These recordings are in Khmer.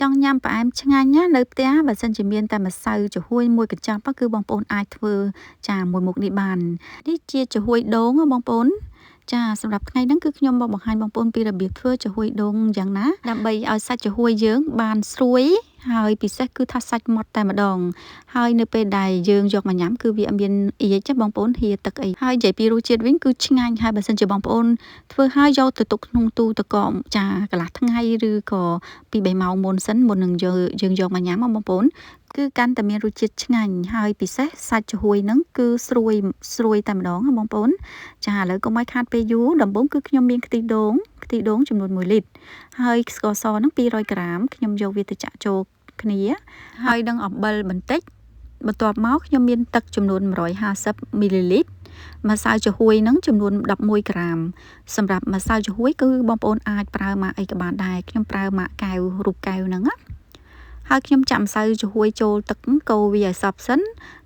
trong nhâm phải em chăng nhá nơi té và sân chỉ miên tại mà sau cho hui môi cái chắp cứ bong bồn ai thưa trà mùi một địa bàn đi chia cho hui đốn bong bồn tràสำหรับថ្ងៃហ្នឹងគឺខ្ញុំមកបង្ហាញបងប្អូនពីរបៀបធ្វើចំហុយដូងយ៉ាងណាដើម្បីឲ្យសាច់ចំហុយយើងបានស្រួយហើយពិសេសគឺថាសាច់ម៉ត់តែម្ដងហើយនៅពេលដែលយើងយកមកញ៉ាំគឺវាអត់មានអៀចទេបងប្អូនហៀទឹកអីហើយនិយាយពីរសជាតិវិញគឺឆ្ងាញ់ហើយបើសិនជាបងប្អូនធ្វើហើយយកទៅទុកក្នុងទូទឹកកកចាកន្លះថ្ងៃឬក៏ពី3ម៉ោងមុនសិនមុននឹងយើងយកមកញ៉ាំបងប្អូនគឺកាន់តែមានរសជាតិឆ្ងាញ់ហើយពិសេសសាច់ចំហុយហ្នឹងគឺស្រួយតែម្ដងបងប្អូនចាឥឡូវកុំឲ្យខាតពេលយូរដំបូងគឺខ្ញុំមានខ្ទិះដូងចំនួន1លីត្រហើយស្ករសហ្នឹង200ក្រាមខ្ញុំយកវាទៅចាក់ចូលគ្នាហើយនឹងអំបិលបន្តិចបន្ទាប់មកខ្ញុំមានទឹកចំនួន150មីលីលីត្រម្សៅចំហុយហ្នឹងចំនួន11ក្រាមសម្រាប់ម្សៅចំហុយគឺបងប្អូនអាចប្រើម៉ាកអីក៏បានដែរខ្ញុំប្រើម៉ាកកែវរូបកែវហ្នឹងណាហើយខ្ញុំចាក់ម្សៅចំហុយចូលទឹកកូរវាឲ្យសព្វសិន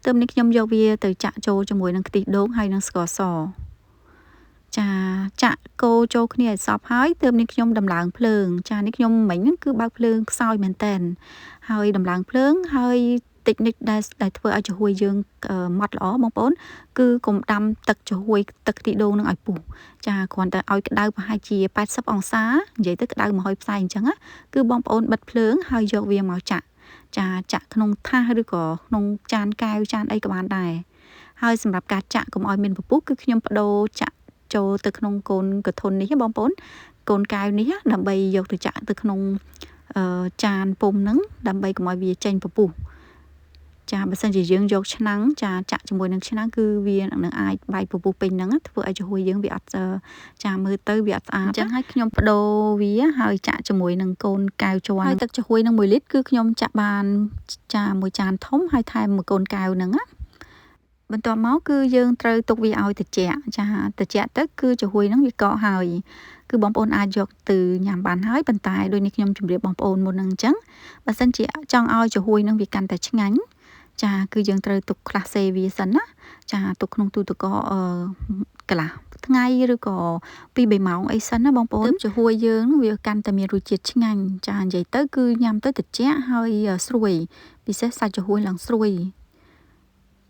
ទើបនេះខ្ញុំយកវាទៅចាក់ចូលជាមួយនឹងខ្ទិះដូងហើយនឹងស្ករសចាចាក់កូរចូលគ្នាឲ្យសព្វហើយទើបនេះខ្ញុំដំឡើងភ្លើងចានេះខ្ញុំមិញហ្នឹងគឺបើកភ្លើងខ្សោយមែនតែនហើយដំឡើងភ្លើងហើយតិចនិចដែលធ្វើឲ្យចំហុយយើងម៉ត់ល្អបងប្អូនគឺកុំដាំទឹកចំហុយទឹកខ្ទិះដូងនឹងឲ្យពុះចាគ្រាន់តែឲ្យក្តៅប្រហែលជា80អង្សានិយាយទៅក្តៅ100ផ្សែងអញ្ចឹងណាគឺបងប្អូនបិទភ្លើងហើយយកវាមកចាក់ក្នុងថាសឬក៏ក្នុងចានកែវចានអីក៏បានដែរហើយសម្រាប់ការចាក់កុំឲ្យមានពពុះគឺខ្ញុំបដូរចាក់ចូលទៅក្នុងកូនកធុននេះបងប្អូនកូនកែវនេះដើម្បីយកទៅចាក់ទៅក្នុងចានពុំហ្នឹងដើម្បីកុំឲ្យវាចេញពពុះចាបើសិនជាយើងយកឆ្នាំងចាចាក់ជាមួយនឹងឆ្នាំងគឺវានឹងអាចបែកពពុះពេញហ្នឹងធ្វើឲ្យចំហុយយើងវាអត់ចាមើលទៅវាអត់ស្អាតអញ្ចឹងហើយខ្ញុំបដូរវាហើយចាក់ជាមួយនឹងកូនកែវជាន់ហើយទឹកចំហុយនឹង1លីត្រគឺខ្ញុំចាក់បានចាមួយចានធំហើយថែមមួយកូនកែវហ្នឹងណាបន្ទាប់មកគឺយើងត្រូវទុកវាឲ្យត្រជាក់ចាត្រជាក់ទៅគឺចំហុយហ្នឹងវាកកហើយគឺបងប្អូនអាចយកទៅញ៉ាំបានហើយប៉ុន្តែដូចនេះខ្ញុំជម្រាបបងប្អូនមុនហ្នឹងអញ្ចឹងបើសិនជាចង់ឲ្យចំហុយហ្នឹងវាកាន់តែឆ្ងាញ់ចាគឺយើងត្រូវទុកខ្លះសេវាសិនណាចាទុកក្នុងទូទឹកកកកន្លះថ្ងៃឬក៏ពី3ម៉ោងអីសិនណាបងប្អូនចំហុយយើងវាកាន់តែមានរសជាតិឆ្ងាញ់ចានិយាយទៅគឺញ៉ាំទៅត្រជាក់ហើយស្រួយពិសេសសាច់ចំហុយឡើងស្រួយ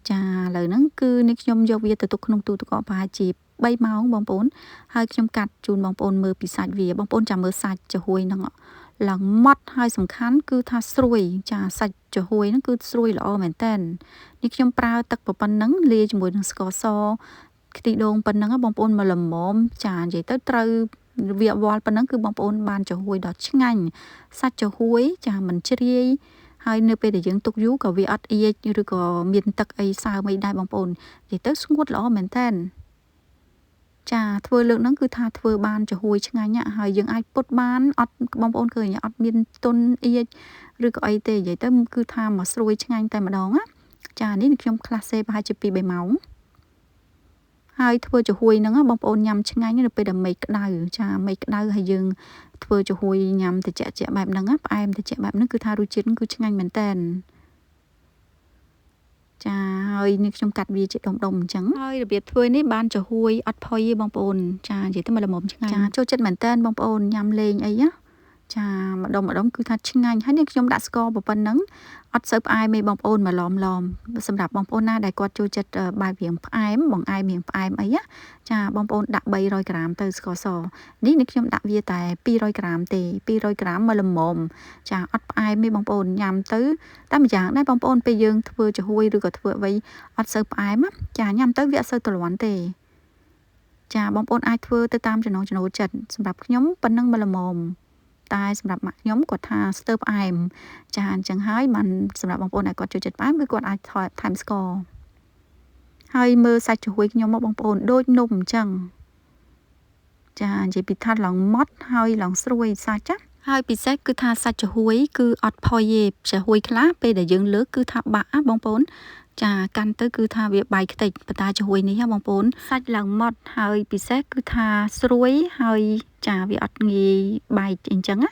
ចាឥឡូវហ្នឹងគឺនេះខ្ញុំយកវាទៅទុកក្នុងទូទឹកកកប្រហែលជា3ម៉ោងបងប្អូនហើយខ្ញុំកាត់ជូនបងប្អូនមើលពីសាច់វាបងប្អូនចាំមើលសាច់ចំហុយហ្នឹងឡើងម៉ត់ហើយសំខាន់គឺថាស្រួយចាសាច់ចំហុយហ្នឹងគឺស្រួយល្អមែនតើនេះខ្ញុំប្រើទឹកប៉ុណ្ណឹងលាយជាមួយនឹងស្ករសខ្ទិះដូងប៉ុណ្ណឹងបងប្អូនមកល្មមចានិយាយទៅត្រូវវាវល់ប៉ុណ្ណឹងគឺបងប្អូនបានចំហុយដ៏ឆ្ងាញ់សាច់ចំហុយចាមិនជ្រាយហើយនៅពេលដែលយើងទុកយូរក៏វាអត់អៀចឬក៏មានទឹកអីសើមអីដែរបងប្អូននិយាយទៅស្ងួតល្អមែនតើចាធ្វើលើកហ្នឹងគឺថាធ្វើបានចំហួយឆ្ងាញ់ហើយយើងអាចពុតបានអត់បងប្អូនឃើញអត់មានទុនអៀចឬក៏អីទេនិយាយទៅគឺថាមកស្រួយឆ្ងាញ់តែម្ដងណាចានេះខ្ញុំខ្លះសេប្រហែលជា2 3ម៉ោងហើយធ្វើចំហួយហ្នឹងបងប្អូនញ៉ាំឆ្ងាញ់នៅពេលដែលមេឃក្តៅចាមេឃក្តៅហើយយើងធ្វើចំហួយញ៉ាំត្រជាក់បែបហ្នឹងផ្អែមត្រជាក់បែបហ្នឹងគឺថារសជាតិគឺឆ្ងាញ់មែនតើចាហើយនេះខ្ញុំកាត់វាជាដុំអញ្ចឹងហើយរបៀបធ្វើនេះបានចំហួយអត់ផុយទេបងប្អូនចានិយាយទៅមកល្មមឆ្ងាញ់ចាចូលចិត្តមែនតើបងប្អូនញ៉ាំលេងអីណាចាម្ដុំគឺថាឆ្ងាញ់ហើយនេះខ្ញុំដាក់ស្ករប៉ុណ្ណឹងអត់សូវផ្អែមទេបងប្អូនមកឡំសម្រាប់បងប្អូនណាដែលគាត់ចូលចិត្តបែបរៀងផ្អែមបង្អែមរៀងផ្អែមអីណាចាបងប្អូនដាក់300ក្រាមទៅស្ករសនេះខ្ញុំដាក់វាតែ200ក្រាមទេ200ក្រាមមកល្មមចាអត់ផ្អែមទេបងប្អូនញ៉ាំទៅតែម្យ៉ាងដែរបងប្អូនពេលយើងធ្វើចំហួយឬក៏ធ្វើអ្វីអត់សូវផ្អែមចាញ៉ាំទៅវាអត់សូវទ្រាំទេចាបងប្អូនអាចធ្វើទៅតាមចំណង់ចំណូលចិត្តសម្រាប់ខ្ញុំប៉ុណ្ណឹងមកល្មមតែសម្រាប់ម៉ាក់ខ្ញុំគាត់ថាស្ទើរផ្អែមចាអញ្ចឹងហើយបានសម្រាប់បងប្អូនដែលគាត់ចូលចិត្តផ្អែមគឺគាត់អាចថែមស្ករហើយមើលសាច់ចំហុយខ្ញុំមកបងប្អូនដូចនំអញ្ចឹងចានិយាយពីថាឡើងម៉ត់ហើយឡើងស្រួយសាច់ចាហើយពិសេសគឺថាសាច់ចំហុយគឺអត់ផុយទេចំហុយខ្លះពេលដែលយើងលើកគឺថាបាក់បងប្អូនចាកាន់ទៅគឺថាវាបាយខ្ទេចប៉ុន្តែចំហុយនេះបងប្អូនសាច់ឡើងម៉ត់ហើយពិសេសគឺថាស្រួយហើយចាវាអត់ងាយបែកអញ្ចឹងណា